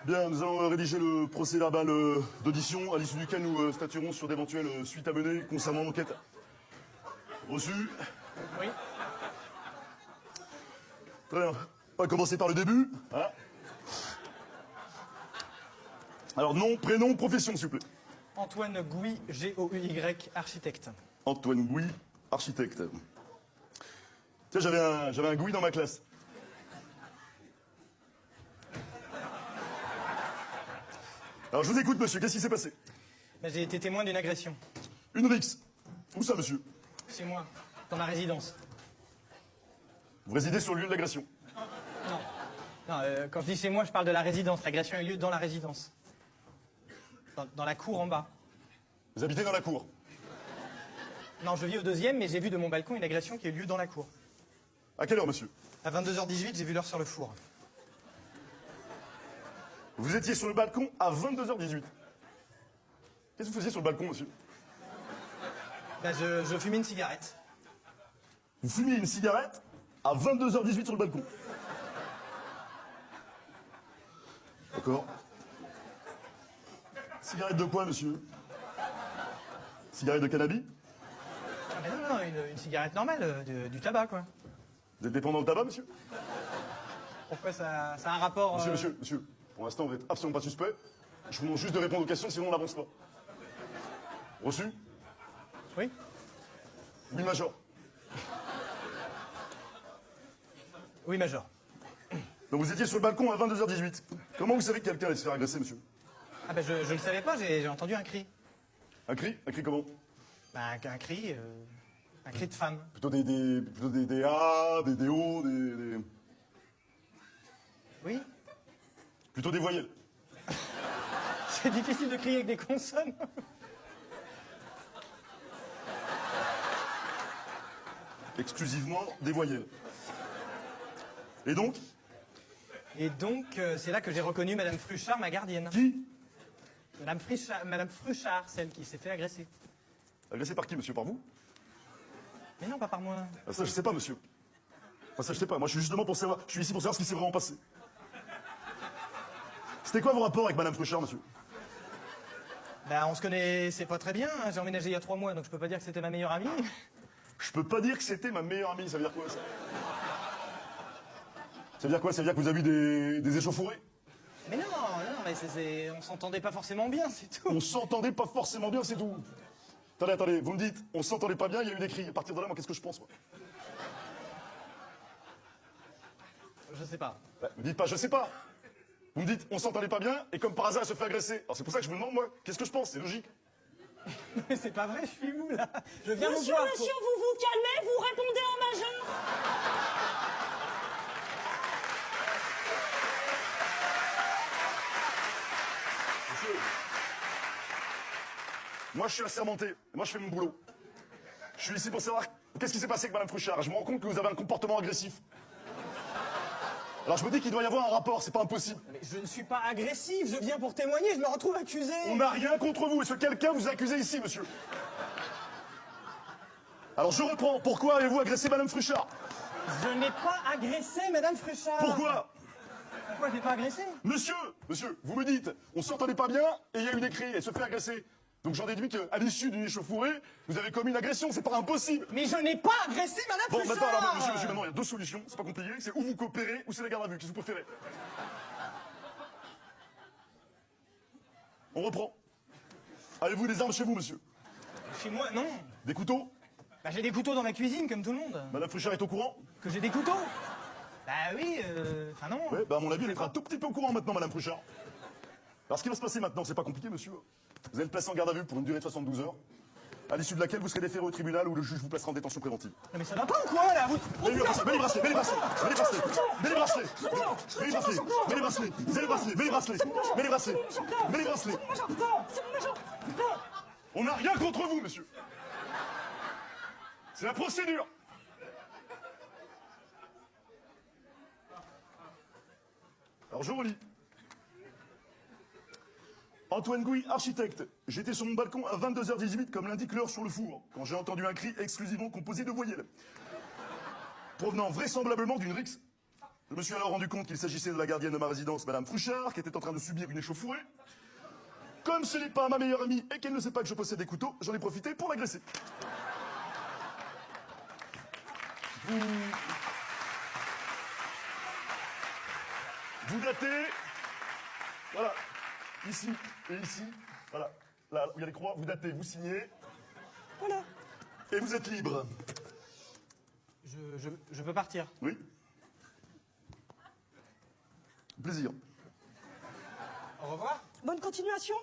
Bien, nous allons rédiger le procès-verbal d'audition, à l'issue duquel nous statuerons sur d'éventuelles suites à mener concernant l'enquête. Reçu. Oui. Très bien. On va commencer par le début. Hein. Alors, nom, prénom, profession, s'il vous plaît. Antoine Gouy, G-O-U-Y, architecte. Antoine Gouy, architecte. Tiens, j'avais un Gouy dans ma classe. Alors, je vous écoute, monsieur. Qu'est-ce qui s'est passé? J'ai été témoin d'une agression. Une rixe. Où ça, monsieur? Chez moi, dans ma résidence. Vous résidez sur le lieu de l'agression? Non. Non, quand je dis chez moi, je parle de la résidence. L'agression a eu lieu dans la résidence. Dans la cour en bas. Vous habitez dans la cour? Non, je vis au deuxième, mais j'ai vu de mon balcon une agression qui a eu lieu dans la cour. À quelle heure, monsieur? À 22h18, j'ai vu l'heure sur le four. Vous étiez sur le balcon à 22h18. Qu'est-ce que vous faisiez sur le balcon, monsieur? Je fumais une cigarette. Vous fumiez une cigarette à 22h18 sur le balcon. D'accord. Cigarette de quoi, monsieur? Cigarette de cannabis? Ah mais non, une cigarette normale, du tabac, quoi. Vous êtes dépendant de tabac, monsieur? Pourquoi ça a un rapport... Monsieur, pour l'instant, vous n'êtes absolument pas suspect. Je vous demande juste de répondre aux questions, sinon on n'avance pas. Reçu? Oui. Oui, major. Oui, major. Donc vous étiez sur le balcon à 22h18. Comment vous savez que quelqu'un allait se faire agresser, monsieur? Ah je le savais pas, j'ai entendu un cri. Un cri? Un cri comment? Un cri de femme. Plutôt des A, des O, des... Oui. Plutôt des voyelles. C'est difficile de crier avec des consonnes. Exclusivement des voyelles. Et donc? Et donc, c'est là que j'ai reconnu Madame Fruchard, ma gardienne. Qui? Madame Fruchard, celle qui s'est fait agresser. Agressé par qui, monsieur? Par vous? Mais non, pas par moi. Ah, ça, je sais pas, monsieur. Ah, ça, je sais pas. Moi, je suis justement pour savoir... Je suis ici pour savoir ce qui s'est vraiment passé. C'était quoi vos rapports avec Madame Fruchard, monsieur? On se connaissait pas très bien. Hein. J'ai emménagé il y a 3 mois, donc je peux pas dire que c'était ma meilleure amie. Je peux pas dire que c'était ma meilleure amie. Ça veut dire quoi, ça? Ça veut dire quoi? Ça veut dire que vous avez eu des échauffourées? Mais non, mais on s'entendait pas forcément bien, c'est tout. On s'entendait pas forcément bien, c'est tout. Attendez, vous me dites, on s'entendait pas bien, il y a eu des cris. À partir de là, moi, qu'est-ce que je pense, moi? Je sais pas. Me dites pas, je sais pas. Vous me dites, on s'entendait pas bien, et comme par hasard, elle se fait agresser. Alors c'est pour ça que je vous demande, moi, qu'est-ce que je pense? C'est logique. Mais c'est pas vrai, je suis où, là? Je viens vous Monsieur, voir. monsieur, vous vous calmez, vous répondez en majeur. Monsieur, moi, je suis assermenté. Moi, je fais mon boulot. Je suis ici pour savoir qu'est-ce qui s'est passé avec Madame Fruchard. Je me rends compte que vous avez un comportement agressif. Alors je me dis qu'il doit y avoir un rapport, c'est pas impossible. Mais je ne suis pas agressif, je viens pour témoigner, je me retrouve accusé. On n'a rien contre vous. Est-ce que quelqu'un vous a accusé ici, monsieur? Alors je reprends. Pourquoi avez-vous agressé Madame Fruchard? Je n'ai pas agressé Madame Fruchard. Pourquoi? Pourquoi je n'ai pas agressé? Monsieur, vous me dites, on s'entendait pas bien et il y a eu des cris, elle se fait agresser. Donc j'en déduis qu'à l'issue d'une échauffourée, vous avez commis une agression, c'est pas impossible. Mais je n'ai pas agressé Madame Bon, Fruchard. maintenant, alors, monsieur, maintenant, il y a 2 solutions, c'est pas compliqué, c'est ou vous coopérez ou c'est la garde à vue, qu'est-ce que vous préférez? On reprend. Avez-vous des armes chez vous, monsieur? Chez moi, non. Des couteaux? J'ai des couteaux dans ma cuisine, comme tout le monde. Madame Fruchard est au courant? Que j'ai des couteaux? Oui, enfin non. Ouais, à mon avis, elle est un tout petit peu au courant maintenant, Madame Fruchard. Alors ce qui va se passer maintenant, c'est pas compliqué, monsieur. Vous allez être placé en garde à vue pour une durée de 72 heures, à l'issue de laquelle vous serez déféré au tribunal où le juge vous placera en détention préventive. Non mais ça va pas ou quoi, là? Mets les bracelets, mets les bracelets, mets les bracelets, mets les bracelets, mets les bracelets, mets les bracelets, mets les bracelets, mets les bracelets, mets les bracelets, mets les bracelets, mets les bracelets. On n'a rien contre vous, monsieur. C'est la procédure. Alors je relis. Antoine Gouy, architecte. J'étais sur mon balcon à 22h18, comme l'indique l'heure sur le four, quand j'ai entendu un cri exclusivement composé de voyelles. Provenant vraisemblablement d'une rixe. Je me suis alors rendu compte qu'il s'agissait de la gardienne de ma résidence, Madame Fruchard, qui était en train de subir une échauffourée. Comme ce n'est pas ma meilleure amie et qu'elle ne sait pas que je possède des couteaux, j'en ai profité pour l'agresser. Vous datez, voilà, ici et ici, voilà, là où il y a les croix, vous datez, vous signez, voilà, et vous êtes libre. Je peux partir. Oui. Plaisir. Au revoir. Bonne continuation.